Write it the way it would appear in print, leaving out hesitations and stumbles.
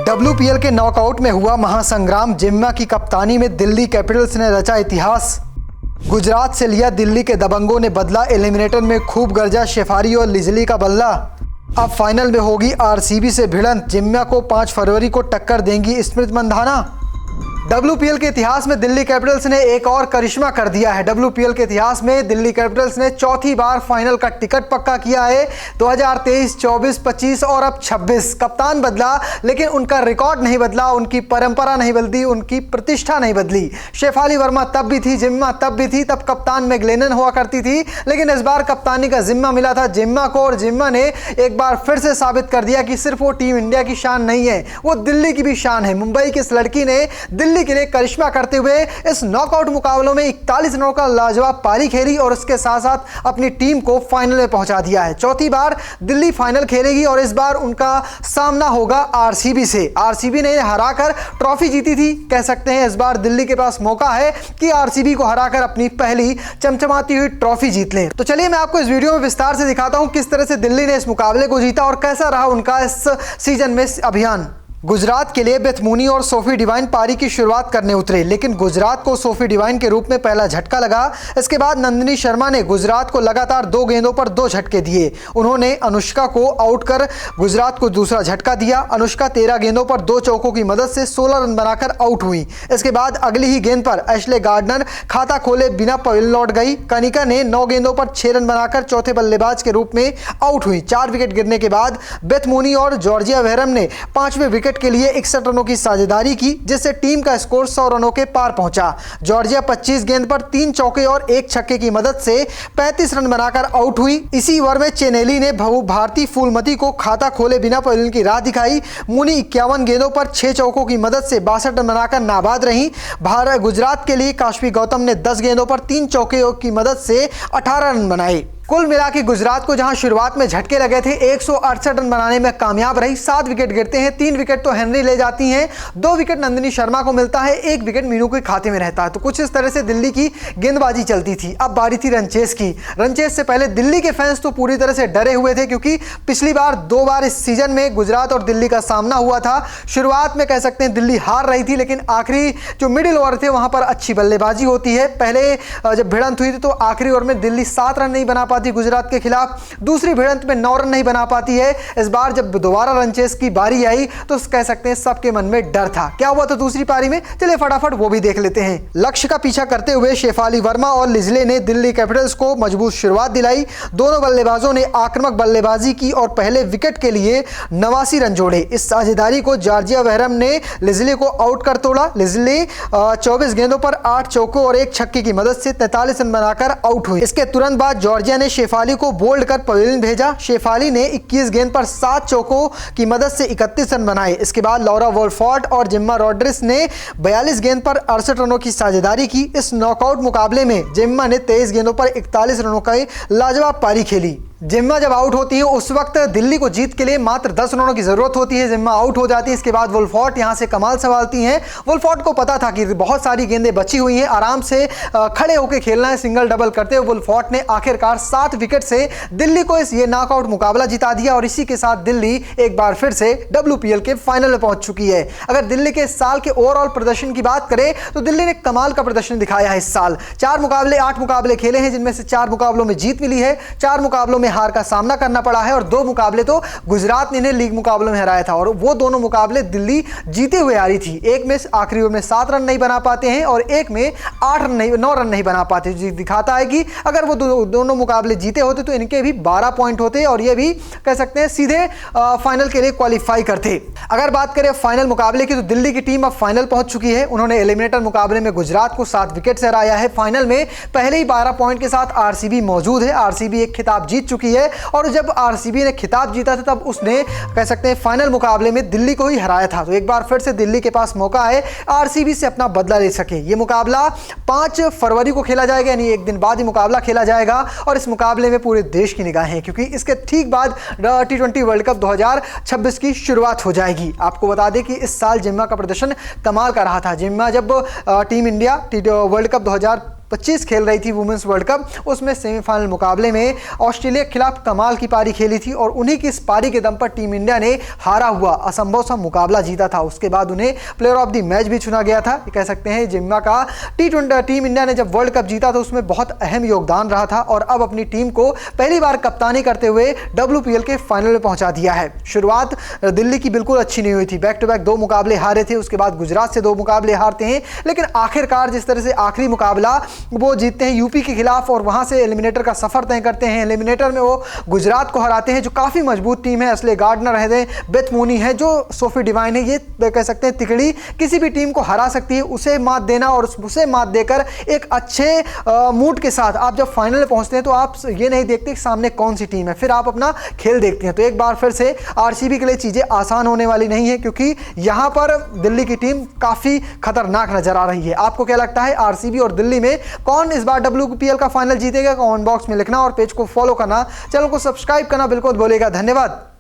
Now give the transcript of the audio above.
WPL के knockout में हुआ महासंग्राम। जिम्मा की कप्तानी में दिल्ली कैपिटल्स ने रचा इतिहास। गुजरात से लिया दिल्ली के दबंगों ने बदला। एलिमिनेटर में खूब गरजा शेफाली और लिजली का बल्ला। अब फाइनल में होगी RCB से भिड़ंत। जिम्मा को 5 फरवरी को टक्कर देंगी स्मृति मंधाना। WPL के इतिहास में दिल्ली कैपिटल्स ने एक और करिश्मा कर दिया है। WPL के इतिहास में दिल्ली कैपिटल्स ने चौथी बार फाइनल का टिकट पक्का किया है। 2023, 24, 25 और अब 26। कप्तान बदला लेकिन उनका रिकॉर्ड नहीं बदला, उनकी परंपरा नहीं बदली, उनकी प्रतिष्ठा नहीं बदली। शेफाली वर्मा तब भी थी, जिम्मा तब भी थी। तब कप्तान मैग्लेनन हुआ करती थी, लेकिन इस बार कप्तानी का जिम्मा मिला था जिम्मा को। और जिम्मा ने एक बार फिर से साबित कर दिया कि सिर्फ वो टीम इंडिया की शान नहीं है, वो दिल्ली की भी शान है। मुंबई की इस लड़की ने दिल्ली के लिए करिश्मा करते हुए इस नॉकआउट मुकाबलों में 41 रनों का लाजवाब पारी खेली और उसके साथ साथ अपनी टीम को फाइनल में पहुंचा दिया है। चौथी बार दिल्ली फाइनल खेलेगी और इस बार उनका सामना होगा RCB से। RCB ने हराकर ट्रॉफी जीती थी। कह सकते हैं इस बार दिल्ली के पास मौका है कि RCB को हराकर अपनी पहली चमचमाती हुई ट्रॉफी जीत लें। तो चलिए मैं आपको इस वीडियो में विस्तार से दिखाता हूं किस तरह से दिल्ली ने इस मुकाबले को जीता और कैसा रहा उनका इस सीजन में अभियान। गुजरात के लिए बेथ मूनी और सोफी डिवाइन पारी की शुरुआत करने उतरे, लेकिन गुजरात को सोफी डिवाइन के रूप में पहला झटका लगा। इसके बाद नंदिनी शर्मा ने गुजरात को लगातार 2 गेंदों पर 2 झटके दिए। उन्होंने अनुष्का को आउट कर गुजरात को दूसरा झटका दिया। अनुष्का 13 गेंदों पर 2 चौकों की मदद से 16 रन बनाकर आउट हुई। इसके बाद अगली ही गेंद पर एशले गार्डनर खाता खोले बिना पवेलियन लौट गई। कनिका ने 9 गेंदों पर 6 रन बनाकर चौथे बल्लेबाज के रूप में आउट हुई। 4 विकेट गिरने के बाद बेथ मूनी और जॉर्जिया वेहरम ने 5वें विकेट के लिए 61 रनों की साझेदारी की, जिससे टीम का स्कोर 100 रनों के पार पहुंचा। जॉर्जिया 25 गेंद पर 3 चौके और 1 छक्के की मदद से 35 रन बनाकर आउट हुई। इसी ओवर में चेनेली ने भारती फूलमती को खाता खोले बिना पवेलियन की राह दिखाई। मूनी 51 गेंदों पर 6 चौकों की मदद से 62 रन बनाकर नाबाद रही। गुजरात के लिए काशवी गौतम ने 10 गेंदों पर 3 चौके की मदद से 18 रन बनाए। कुल मिला के गुजरात को जहां शुरुआत में झटके लगे थे, 168 रन बनाने में कामयाब रही। 7 विकेट गिरते हैं, 3 विकेट तो हेनरी ले जाती हैं, 2 विकेट नंदिनी शर्मा को मिलता है, 1 विकेट मीनू के खाते में रहता है। तो कुछ इस तरह से दिल्ली की गेंदबाजी चलती थी। अब बारी थी रनचेस की। रनचेस से पहले दिल्ली के फैंस तो पूरी तरह से डरे हुए थे, क्योंकि पिछली बार 2 बार इस सीजन में गुजरात और दिल्ली का सामना हुआ था। शुरुआत में कह सकते हैं दिल्ली हार रही थी, लेकिन आखिरी जो मिडिल ओवर थे वहां पर अच्छी बल्लेबाजी होती है। पहले जब भिड़ंत हुई थी तो आखिरी ओवर में दिल्ली 7 रन नहीं बना पाती गुजरात के खिलाफ। दूसरी भिड़ंत में 9 रन नहीं बना पाती है। इस बार जब दोबारा रनचेस की बारी आई तो कह सकते हैं सबके मन में डर था। क्या हुआ तो दूसरी पारी में, चलिए फटाफट वो भी देख लेते हैं। लक्ष्य का पीछा करते हुए शेफाली वर्मा और लिजले ने दिल्ली कैपिटल्स को मजबूत शुरुआत दिलाई। दोनों बल्लेबाजों ने आक्रामक बल्लेबाजी की और पहले विकेट के लिए 89 रन जोड़े। इस साझेदारी को जॉर्जिया वेहरम ने लिजले को आउट कर तोड़ा। लिजले 24 गेंदों पर 8 चौकों और 1 छक्के की मदद से 43 रन बनाकर आउट हुई। इसके तुरंत बाद जॉर्जिया ने शेफाली को बोल्ड कर पवेलियन भेजा। शेफाली ने 21 गेंद पर 7 चौकों की मदद से 31 रन बनाए। इसके बाद लॉरा वोल्फॉर्ड और जिम्मा रॉड्रिग्स ने 42 गेंद पर 68 रनों की साझेदारी की। इस नॉकआउट मुकाबले में जिम्मा ने 23 गेंदों पर 41 रनों का लाजवाब पारी खेली। जिम्मा जब आउट होती है उस वक्त दिल्ली को जीत के लिए मात्र 10 रनों की जरूरत होती है। जिम्मा आउट हो जाती है। इसके बाद वोल्फॉर्ड यहां से कमाल संभालती हैं। वोल्फॉर्ड को पता था कि बहुत सारी गेंदें बची हुई हैं, आराम से खड़े होकर खेलना है, सिंगल डबल करते हुए वोल्फॉर्ड ने आखिरकार 7 विकेट से दिल्ली को ये नॉकआउट मुकाबला जिता दिया और इसी के साथ दिल्ली एक बार फिर से WPL के फाइनल में पहुंच चुकी है। अगर दिल्ली के इस साल के ओवरऑल प्रदर्शन की बात करें तो दिल्ली ने कमाल का प्रदर्शन दिखाया है इस साल। 8 मुकाबले खेले हैं, जिनमें से 4 मुकाबलों में जीत मिली है, 4 मुकाबलों में हार का सामना करना पड़ा है और 2 मुकाबले तो गुजरात ने इन्हें लीग मुकाबलों में हराया था और वो दोनों मुकाबले दिल्ली जीते हुए आ रही थी। एक में आखिरी ओवर में 7 रन नहीं बना पाते हैं और एक में 9 रन नहीं बना पाते, जो दिखाता है कि अगर वो दोनों मुकाबले जीते होते तो इनके भी 12 पॉइंट होते और ये भी कह सकते हैं सीधे फाइनल के लिए क्वालिफाई करते। अगर बात करें फाइनल मुकाबले की तो दिल्ली की टीम अब फाइनल पहुंच चुकी है। उन्होंने एलिमिनेटर मुकाबले में गुजरात को 7 विकेट से हराया है। फाइनल में पहले ही 12 पॉइंट के साथ RCB मौजूद है। RCB एक खिताब जीत चुकी है और जब RCB ने खिताब जीता था तब उसने कह सकते हैं फाइनल मुकाबले में दिल्ली को ही हराया था। तो एक बार फिर से दिल्ली के पास मौका है RCB से अपना बदला ले सके। ये मुकाबला 5 फरवरी को खेला जाएगा, यानी एक दिन बाद ही मुकाबला खेला जाएगा और इस मुकाबले में पूरे देश की निगाहें हैं, क्योंकि इसके ठीक बाद T20 वर्ल्ड कप 2026 की शुरुआत हो जाएगी। आपको बता दें कि इस साल जिम्मा का प्रदर्शन कमाल का रहा था। जिम्मा जब टीम इंडिया वर्ल्ड कप 2025 खेल रही थी वुमेन्स वर्ल्ड कप, उसमें सेमीफाइनल मुकाबले में ऑस्ट्रेलिया के खिलाफ कमाल की पारी खेली थी और उन्हीं की इस पारी के दम पर टीम इंडिया ने हारा हुआ असंभव सा मुकाबला जीता था। उसके बाद उन्हें प्लेयर ऑफ द मैच भी चुना गया था। कह सकते हैं जिम्मा का टीम इंडिया ने जब वर्ल्ड कप जीता तो उसमें बहुत अहम योगदान रहा था और अब अपनी टीम को पहली बार कप्तानी करते हुए WPL के फाइनल में पहुंचा दिया है। शुरुआत दिल्ली की बिल्कुल अच्छी नहीं हुई थी, बैक टू बैक 2 मुकाबले हारे थे, उसके बाद गुजरात से 2 मुकाबले हारते हैं, लेकिन आखिरकार जिस तरह से आखिरी मुकाबला वो जीतते हैं यूपी के खिलाफ और वहां से एलिमिनेटर का सफर तय करते हैं। एलिमिनेटर में वो गुजरात को हराते हैं जो काफी मजबूत टीम है। असले गार्डनर है, बेथ मूनी है, जो सोफी डिवाइन है, ये कह सकते हैं तिकड़ी किसी भी टीम को हरा सकती है। उसे मात देना और उसे मात देकर एक अच्छे मूड के साथ आप जब फाइनल में पहुंचते हैं तो आप ये नहीं देखते कि सामने कौन सी टीम है, फिर आप अपना खेल देखते हैं। तो एक बार फिर से आरसीबी के लिए चीजें आसान होने वाली नहीं है क्योंकि यहां पर दिल्ली की टीम काफी खतरनाक नजर आ रही है। आपको क्या लगता है आरसीबी और दिल्ली में कौन इस बार WPL का फाइनल जीतेगा? कमेंट बॉक्स में लिखना और पेज को फॉलो करना, चैनल को सब्सक्राइब करना बिल्कुल भूलिएगा। धन्यवाद।